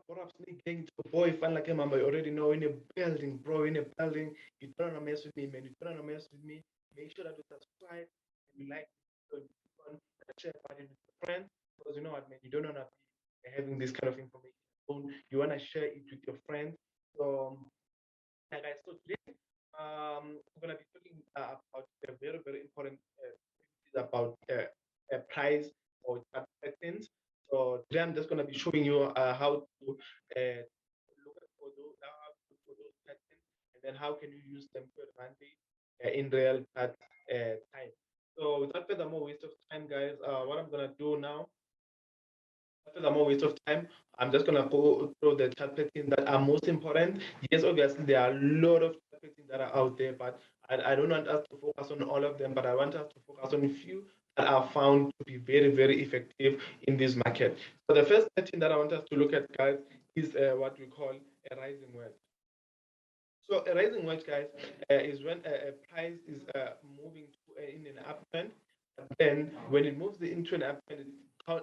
What up, Sneak Gang? It's your boy, Fanilakhe Mamba. You already know, in a building, bro, in a building. You don't wanna mess with me, man. You don't wanna mess with me. Make sure that you subscribe and you like the video and share about it with your friends. Because you know what, man, you don't wanna be having this kind of information. You wanna share it with your friends. So, yeah, guys, so today we're gonna be talking about a very, very important about price or chart patterns. So today I'm just going to be showing you how to look at for those, how to look for those patterns, and then how can you use them to advantage in real time. So without further more waste of time, guys, what I'm going to do now, after the more waste of time, I'm just gonna go through the chart patterns that are most important. Yes, obviously there are a lot of chart patterns that are out there, but I don't want us to focus on all of them, but I want us to focus on a few that are found to be very, very effective in this market. So the first pattern that I want us to look at, guys, is what we call a rising wedge. So a rising wedge, guys, is when a price is moving in an uptrend, but then when it moves into an uptrend,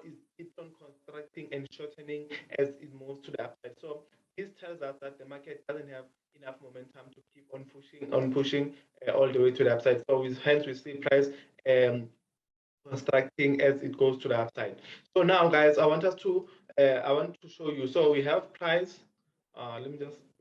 it keeps on contracting and shortening as it moves to the upside. So this tells us that the market doesn't have enough momentum to keep on pushing all the way to the upside. So hence we see price constructing as it goes to the upside. So now, guys, I want to show you. So we have price.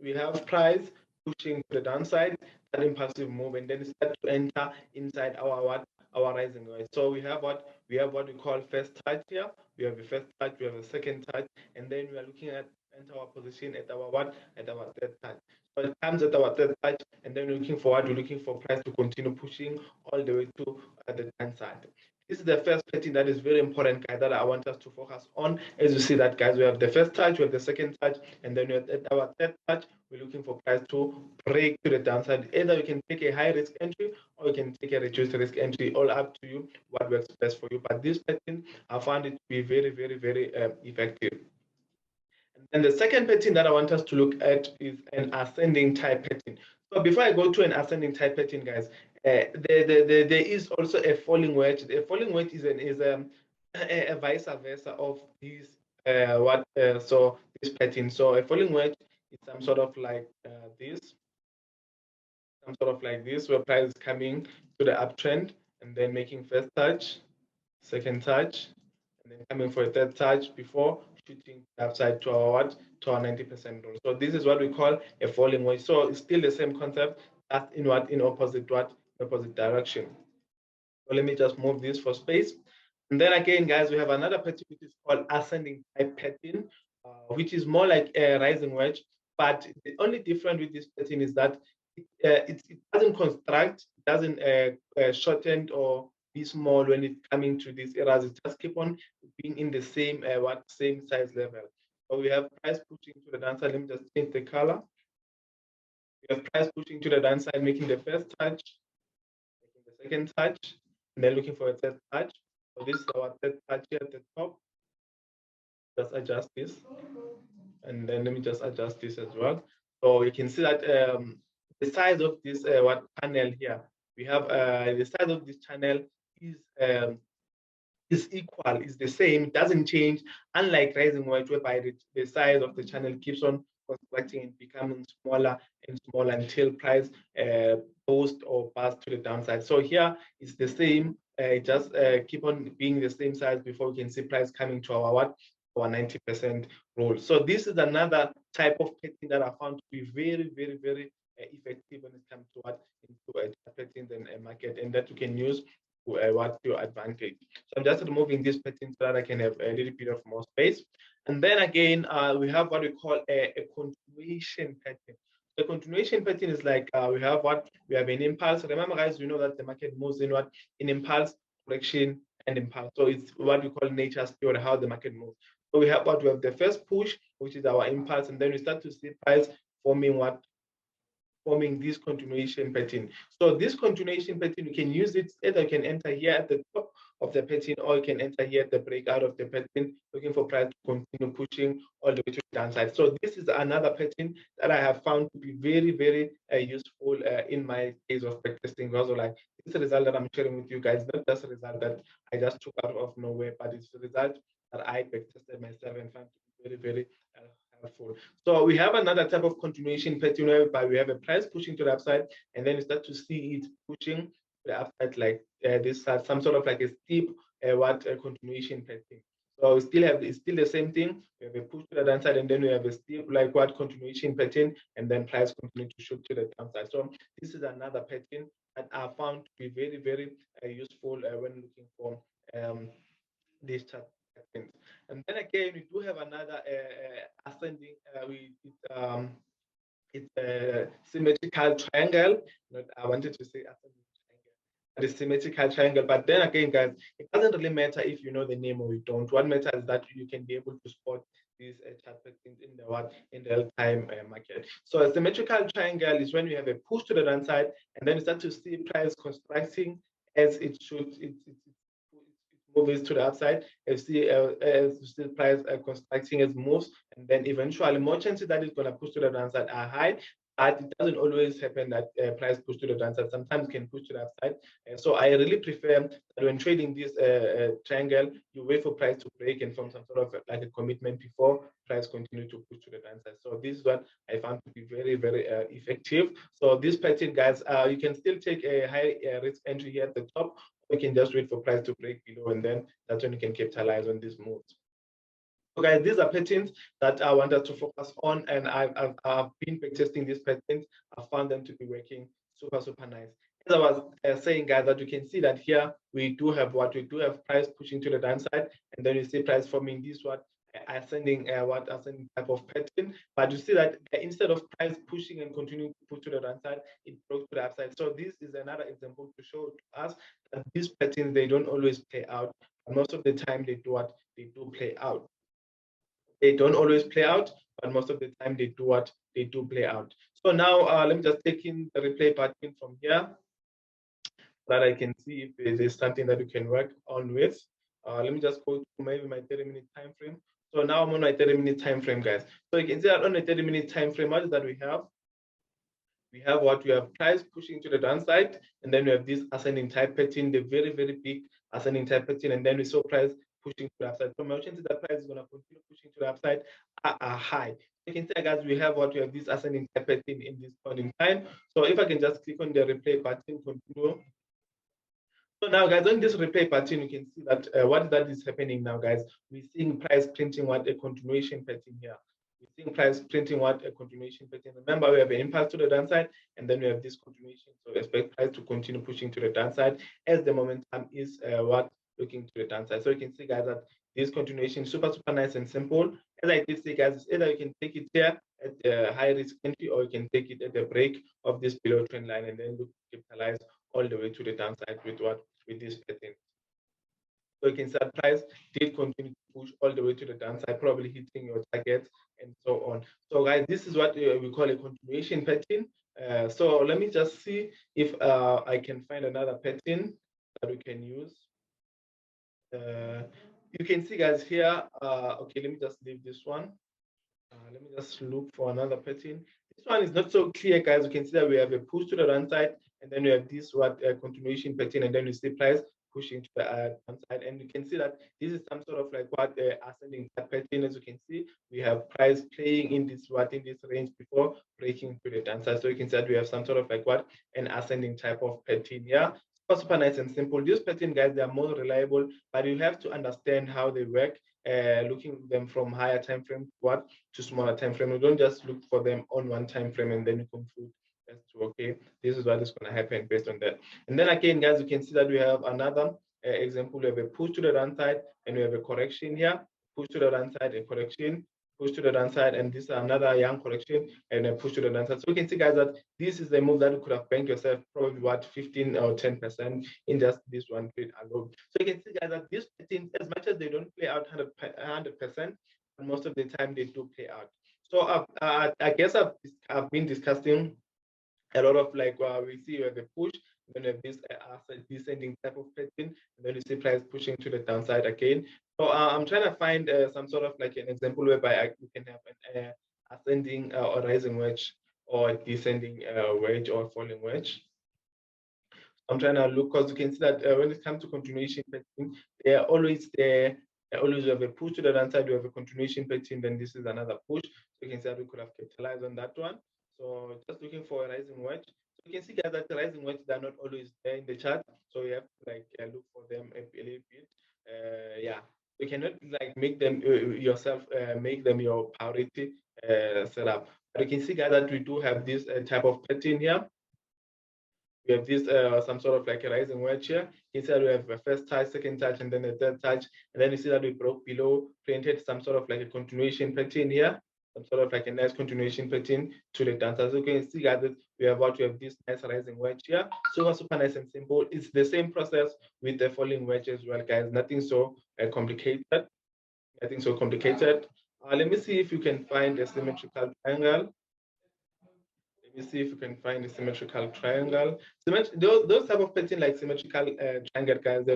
We have price pushing to the downside, that impulsive move, and then start to enter inside our rising wedge. So we call first touch here. We have a first touch, we have a second touch, and then we are looking at enter our position at our third touch. So it comes at our third touch, and then we're looking forward. We're looking for price to continue pushing all the way to the downside. This is the first pattern that is very important, guys, that I want us to focus on. As you see that, guys, we have the first touch, we have the second touch, and then we have at our third touch, we're looking for price to break to the downside. Either we can take a high risk entry or we can take a reduced risk entry, all up to you, what works best for you. But this pattern, I found it to be very, very, very effective. And the second pattern that I want us to look at is an ascending type pattern. So before I go to an ascending type pattern, guys, there is also a falling wedge. A falling wedge is a vice versa of these so this pattern. So a falling wedge is some sort of like this, where price is coming to the uptrend and then making first touch, second touch, and then coming for a third touch before shooting upside to our 90% rule. So this is what we call a falling wedge. So it's still the same concept, that's in opposite direction. So let me just move this for space. And then again, guys, we have another pattern which is called ascending type pattern, which is more like a rising wedge. But the only difference with this pattern is that it doesn't construct, it doesn't shorten or be small when it's coming to these areas. It just keep on being in the same size level. So we have price pushing to the downside. Let me just change the color. We have price pushing to the downside, making the first touch, making the second touch, and then looking for a third touch. So this is our third touch here at the top. Just adjust this, and then let me just adjust this as well. So you can see that the size of this panel here, we have the size of this channel is equal, is the same, it doesn't change, unlike rising wedge, whereby the size of the channel keeps on constructing and becoming smaller and smaller until price post or pass to the downside. So here it's the same, just keep on being the same size before we can see price coming to our 90% rule. So this is another type of pattern that I found to be very, very, very effective when it comes to into a pattern and a market, and that you can use what's your advantage. So I'm just removing this pattern so that I can have a little bit of more space. And then again, we have what we call a continuation pattern. The continuation pattern is like we have an impulse. Remember, guys, we know that the market moves in impulse, correction, and impulse. So it's what we call nature's theory, how the market moves. So we have the first push, which is our impulse, and then we start to see price forming this continuation pattern. So this continuation pattern, you can use it, either you can enter here at the top of the pattern, or you can enter here at the breakout of the pattern, looking for price to continue pushing all the way to the downside. So this is another pattern that I have found to be very, very useful in my case of backtesting. Also, like this result that I'm sharing with you guys, not just a result that I just took out of nowhere, but it's a result that I backtested myself and found to be very, very helpful. So we have another type of continuation pattern whereby we have a price pushing to the upside, and then you start to see it pushing to the upside like this, some sort of like a steep continuation pattern. So we still have, it's still the same thing. We have a push to the downside, and then we have a steep like what continuation pattern, and then price continue to shoot to the downside. So this is another pattern that I found to be very, very useful when looking for these chart patterns. And then again, we do have another ascending. It's a symmetrical triangle. Not, I wanted to say ascending triangle, but it's symmetrical triangle. But then again, guys, it doesn't really matter if you know the name or you don't. What matters is that you can be able to spot these chart patterns in the real-time market. So a symmetrical triangle is when you have a push to the downside, and then you start to see price constructing as it should. It moves to the upside. You see price constructing as moves, and then eventually more chances that it's going to push to the downside are high. But it doesn't always happen that price push to the downside. Sometimes can push to the upside. So I really prefer that when trading this triangle, you wait for price to break and form some sort of like a commitment before price continue to push to the downside. So this is what I found to be very, very effective. So this pattern, guys, you can still take a high risk entry here at the top. You can just wait for price to break below, and then that's when you can capitalize on these moves. So guys, these are patterns that I want us to focus on, and I've been testing these patterns. I found them to be working super, super nice. As I was saying, guys, that you can see that here we do have price pushing to the downside, and then you see price forming this ascending type of pattern. But you see that instead of price pushing and continuing to push to the downside, it broke to the upside. So this is another example to show to us that these patterns, they don't always play out, but most of the time they do play out. They don't always play out, but most of the time they do play out. So now let me just take in the replay button from here so that I can see if there's something that we can work on with. Let me just go to maybe my 30-minute time frame. So now I'm on my 30-minute time frame, guys. So you can see that on a 30-minute time frame, what is that we have? We have price pushing to the downside, and then we have this ascending type pattern, the very, very big ascending type pattern, and then we saw price pushing to the upside. So my chances that price is going to continue pushing to the upside are high. You can see, guys, we have this ascending type pattern in this point in time. So if I can just click on the replay button, continue. So now, guys, on this replay pattern, you can see that what that is happening now, guys. We're seeing price printing a continuation pattern here. We're seeing price printing a continuation pattern. Remember, we have an impulse to the downside, and then we have this continuation. So expect price to continue pushing to the downside as the momentum is looking to the downside. So you can see, guys, that this continuation is super, super nice and simple. As I did say, guys, either you can take it here at the high risk entry, or you can take it at the break of this below trend line, and then look to capitalize all the way to the downside with this pattern. So you can see that price did continue to push all the way to the downside, probably hitting your targets and so on. So guys, this is what we call a continuation pattern. So let me just see if I can find another pattern that we can use. You can see, guys, here. Okay, let me just leave this one. Let me just look for another pattern. This one is not so clear, guys. You can see that we have a push to the downside, and then we have this continuation pattern, and then we see price pushing to the downside, and you can see that this is some sort of like ascending pattern. As you can see, we have price playing in this range before breaking to the downside. So you can see that we have some sort of like an ascending type of pattern. Yeah, super nice and simple. This pattern, guys, they are more reliable, but you have to understand how they work. Looking at them from higher time frame to smaller time frame. You don't just look for them on one time frame and then you conclude as to okay, this is what is going to happen based on that. And then again, guys, you can see that we have another example. We have a push to the downside, and we have a correction here. Push to the downside, a correction. Push to the downside, and this is another young correction, and a push to the downside. So you can see, guys, that this is a move that you could have banked yourself probably 15 or 10% in just this one trade alone. So you can see, guys, that these patterns, as much as they don't play out 100%, but most of the time they do play out. So I guess I've been discussing a lot of we see you have a push, then you have this descending type of pattern, and then you see price pushing to the downside again. So I'm trying to find some sort of like an example whereby you can have an ascending or rising wedge, or a descending wedge, or falling wedge. I'm trying to look, because you can see that when it comes to continuation pattern, they are always there. Always have a push to the downside, you have a continuation pattern, then this is another push. So you can see that we could have capitalized on that one. So just looking for a rising wedge. So you can see, guys, that the rising wedges are not always there in the chart. So you have to like look for them a little bit. Yeah, you cannot like make them yourself, make them your priority setup. But you can see, guys, that we do have this type of pattern here. We have this some sort of like a rising wedge here. Inside we have a first touch, second touch, and then a third touch. And then you see that we broke below, created some sort of like a continuation pattern here, some sort of like a nice continuation pattern to the downside. So you can see, guys, that we have this nice rising wedge here. Super nice and simple. It's the same process with the falling wedge as well, guys. Nothing so complicated. Nothing so complicated. Let me see if you can find a symmetrical triangle. Let me see if you can find a symmetrical triangle. Those type of pattern like symmetrical triangle, guys, they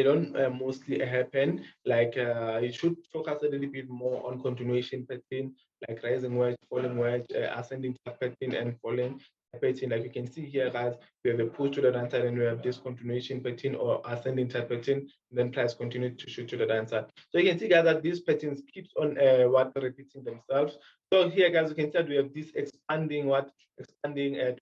don't mostly happen. Like you should focus a little bit more on continuation pattern, like rising wedge, falling wedge, ascending pattern, and falling pattern. Like you can see here, guys, we have a push to the downside, and we have this continuation pattern or ascending pattern. And then price continue to shoot to the downside. So you can see, guys, that these patterns keeps on repeating themselves. So here, guys, you can see that we have this expanding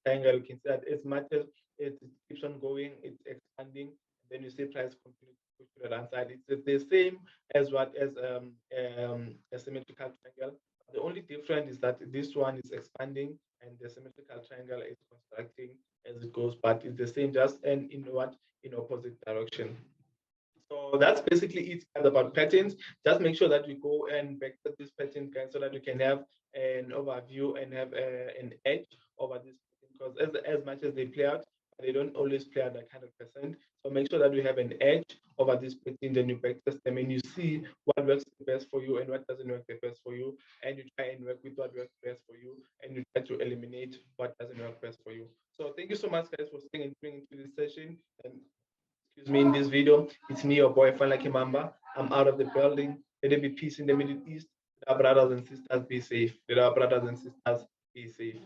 triangle. You can see that as much as it keeps on going, it's expanding. Then you see price continue to push to the downside. It's the same as a symmetrical triangle. The only difference is that this one is expanding and the symmetrical triangle is contracting as it goes, but it's the same, just in opposite direction. So that's basically it, guys, about patterns. Just make sure that you go and backtest this pattern, guys, so that you can have an overview and have an edge over this pattern. Because as much as they play out, they don't always play out like 100%. So make sure that you have an edge over this pattern, then you backtest them and you see what works the best for you and what doesn't work the best for you. And you try and work with what works best for you and you try to eliminate what doesn't work best for you. So thank you so much, guys, for staying and tuning into this session. And excuse me, in this video, it's me, your boy, Fanilakhe Mamba. I'm out of the building. Let there be peace in the Middle East. Let our brothers and sisters be safe. Let our brothers and sisters be safe.